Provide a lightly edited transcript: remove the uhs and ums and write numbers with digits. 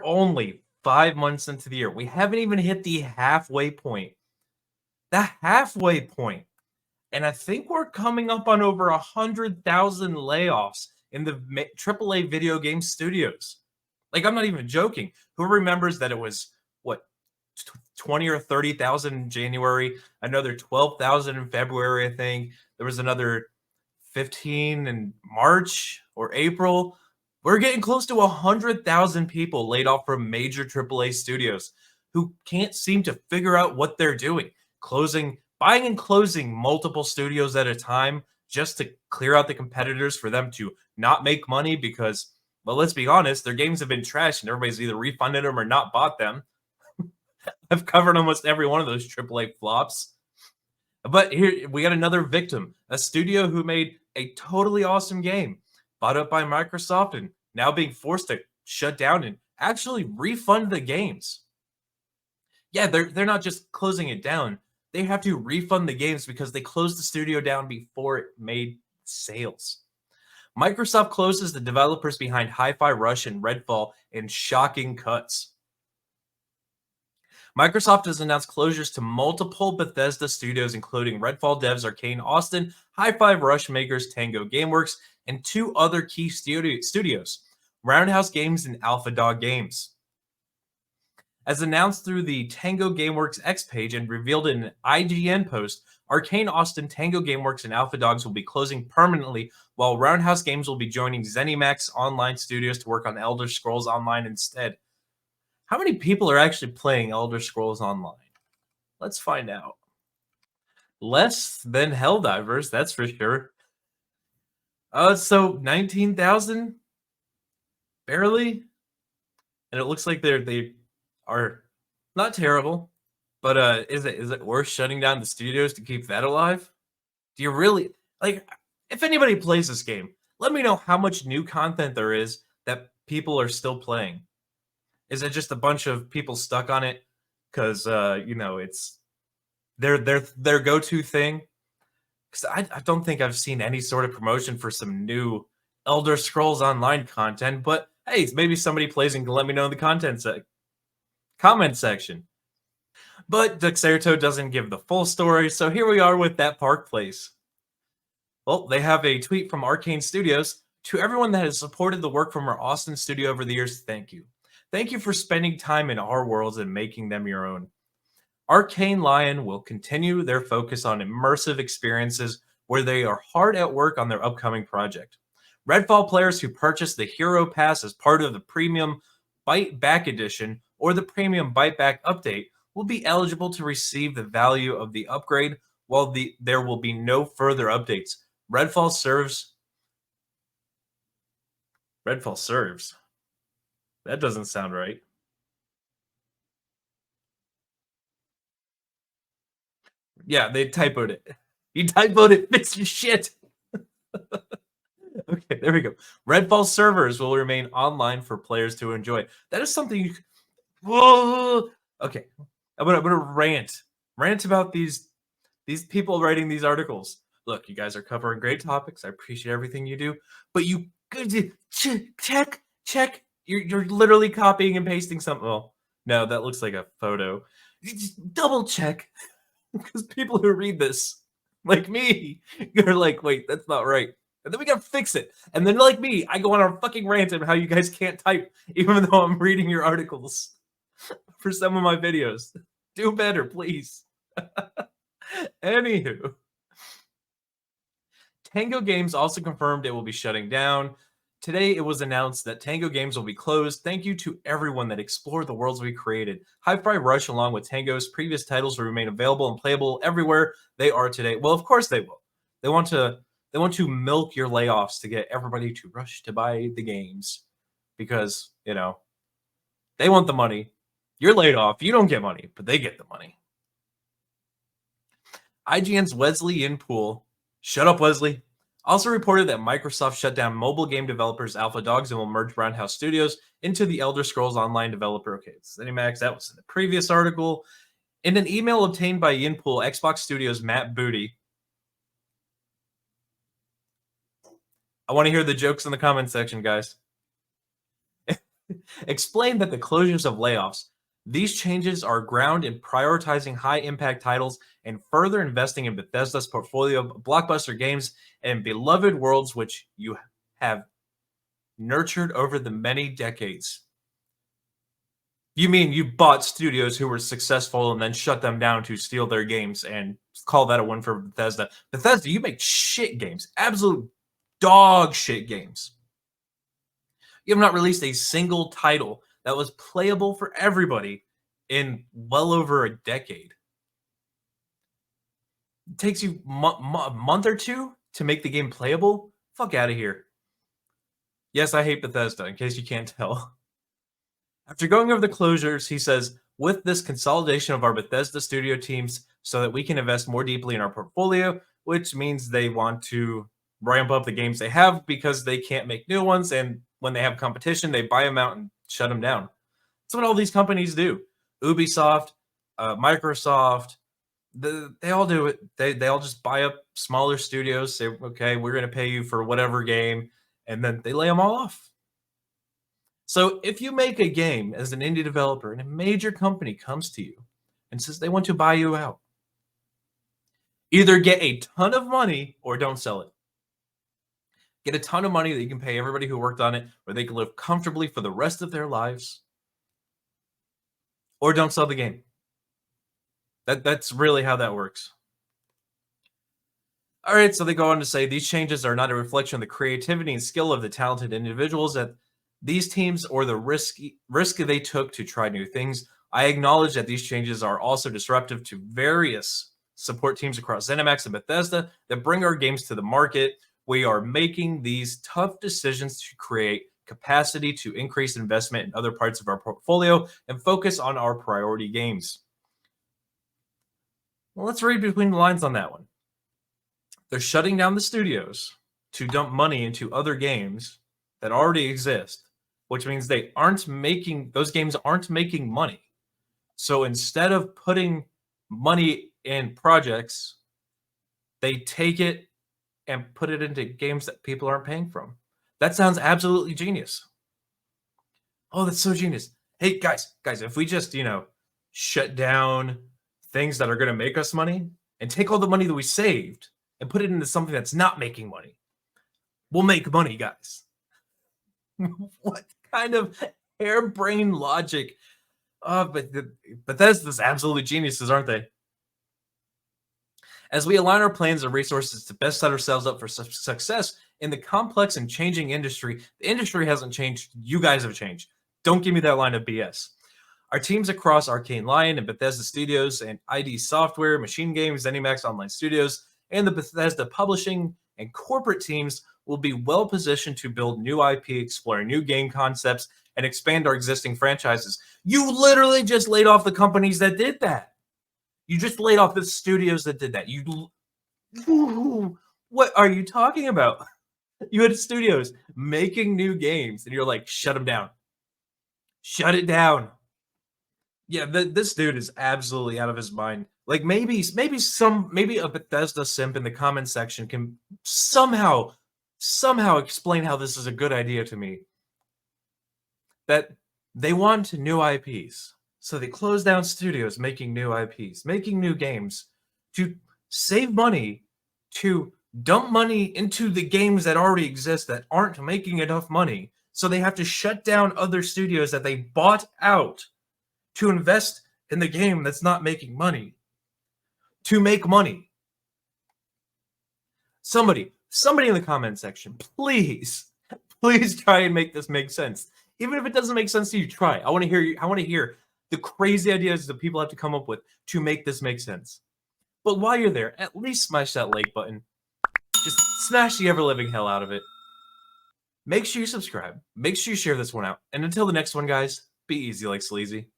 only 5 months into the year. We haven't even hit the halfway point. The halfway point. And I think we're coming up on over 100,000 layoffs in the AAA video game studios. Like, I'm not even joking. Who remembers that it was, what, 20 or 30,000 in January, another 12,000 in February, I think. There was another 15 in March or April. We're getting close to 100,000 people laid off from major AAA studios who can't seem to figure out what they're doing. Buying and closing multiple studios at a time just to clear out the competitors for them to not make money because, well, let's be honest, their games have been trashed and everybody's either refunded them or not bought them. I've covered almost every one of those AAA flops. But here we got another victim, a studio who made a totally awesome game, bought up by Microsoft and now being forced to shut down and actually refund the games. Yeah, they're not just closing it down. They have to refund the games because they closed the studio down before it made sales. Microsoft closes the developers behind Hi-Fi Rush and Redfall in shocking cuts. Microsoft has announced closures to multiple Bethesda studios, including Redfall devs Arcane Austin, Hi-Fi Rush makers Tango Gameworks, and 2 other key studios, Roundhouse Games and Alpha Dog Games. As announced through the Tango Gameworks X page and revealed in an IGN post, Arcane Austin, Tango Gameworks, and Alpha Dogs will be closing permanently, while Roundhouse Games will be joining ZeniMax Online Studios to work on Elder Scrolls Online instead. How many people are actually playing Elder Scrolls Online? Let's find out. Less than Helldivers, that's for sure. So 19,000? Barely? And it looks like they are not terrible, but is it worth shutting down the studios to keep that alive? Do you really, like, if anybody plays this game, let me know how much new content there is that people are still playing. Is it just a bunch of people stuck on it because it's their go-to thing? Because I don't think I've seen any sort of promotion for some new Elder Scrolls Online content, but hey, maybe somebody plays and can let me know in the comment section. But Dexerto doesn't give the full story, so here we are with that Park Place. Well, they have a tweet from Arcane Studios. To everyone that has supported the work from our Austin studio over the years, thank you. Thank you for spending time in our worlds and making them your own. Arcane Lion will continue their focus on immersive experiences where they are hard at work on their upcoming project. Redfall players who purchase the Hero Pass as part of the Premium Bite Back Edition or the Premium Bite Back Update will be eligible to receive the value of the upgrade, while there will be no further updates. Redfall serves. That doesn't sound right. Yeah, they typoed it. You typoed it, fix your shit. Okay, there we go. Redfall servers will remain online for players to enjoy. That is something you. Whoa. Okay, I'm gonna rant about these people writing these articles. Look, you guys are covering great topics. I appreciate everything you do, but you check. You're literally copying and pasting something. Well, no, that looks like a photo. Just double check because people who read this, like me, you're like, wait, that's not right. And then we gotta fix it. And then, like me, I go on a fucking rant about how you guys can't type, even though I'm reading your articles for some of my videos. Do better, please. Anywho, Tango Games also confirmed it will be shutting down. Today, it was announced that Tango Games will be closed. Thank you to everyone that explored the worlds we created. Hi-Fi Rush, along with Tango's previous titles, will remain available and playable everywhere they are today. Well, of course they will. They want to milk your layoffs to get everybody to rush to buy the games because, they want the money. You're laid off. You don't get money, but they get the money. IGN's Wesley Inpool, shut up, Wesley, also reported that Microsoft shut down mobile game developers Alpha Dogs and will merge Roundhouse Studios into the Elder Scrolls Online developer. Okay, ZeniMax, that was in the previous article. In an email obtained by Yinpool, Xbox Studios' Matt Booty. I want to hear the jokes in the comment section, guys. explained that the closures of layoffs, these changes are ground in prioritizing high impact titles and further investing in Bethesda's portfolio of blockbuster games and beloved worlds which you have nurtured over the many decades. You mean you bought studios who were successful and then shut them down to steal their games and call that a win for Bethesda? Bethesda, you make shit games, absolute dog shit games. You have not released a single title that was playable for everybody in well over a decade. It takes you a month or two to make the game playable? Fuck out of here. Yes, I hate Bethesda, in case you can't tell. After going over the closures, he says, with this consolidation of our Bethesda studio teams so that we can invest more deeply in our portfolio, which means they want to ramp up the games they have because they can't make new ones. And when they have competition, they buy them out and shut them down. That's what all these companies do. Ubisoft, Microsoft, they all do it. They all just buy up smaller studios, say, okay, we're going to pay you for whatever game, and then they lay them all off. So if you make a game as an indie developer and a major company comes to you and says they want to buy you out, either get a ton of money or don't sell it. Get a ton of money that you can pay everybody who worked on it, where they can live comfortably for the rest of their lives, or don't sell the game. That's really how that works. All right, so they go on to say these changes are not a reflection of the creativity and skill of the talented individuals at these teams or the risk they took to try new things. I acknowledge that these changes are also disruptive to various support teams across ZeniMax and Bethesda that bring our games to the market. We are making these tough decisions to create capacity to increase investment in other parts of our portfolio and focus on our priority games. Well, let's read between the lines on that one. They're shutting down the studios to dump money into other games that already exist, which means those games aren't making money. So instead of putting money in projects, they take it and put it into games that people aren't paying from. That sounds absolutely genius. Oh, that's so genius. Hey, guys, if we just, shut down things that are going to make us money and take all the money that we saved and put it into something that's not making money, we'll make money, guys. What kind of harebrained logic? But Bethesda's absolutely geniuses, aren't they? As we align our plans and resources to best set ourselves up for success in the complex and changing industry, the industry hasn't changed. You guys have changed. Don't give me that line of BS. Our teams across Arcane Lion and Bethesda Studios and ID Software, Machine Games, ZeniMax Online Studios, and the Bethesda Publishing and corporate teams will be well positioned to build new IP, explore new game concepts, and expand our existing franchises. You literally just laid off the companies that did that. You just laid off the studios that did that. What are you talking about? You had studios making new games, and you're like, shut them down. Shut it down. Yeah, this dude is absolutely out of his mind. Like maybe a Bethesda simp in the comment section can somehow explain how this is a good idea to me. That they want new IPs. So they close down studios making new IPs, making new games to save money, to dump money into the games that already exist that aren't making enough money. So they have to shut down other studios that they bought out to invest in the game that's not making money. To make money. Somebody in the comment section, please try and make this make sense. Even if it doesn't make sense to you, try. I want to hear the crazy ideas that people have to come up with to make this make sense. But while you're there, at least smash that like button. Just smash the ever-living hell out of it. Make sure you subscribe. Make sure you share this one out. And until the next one, guys, be easy like sleazy.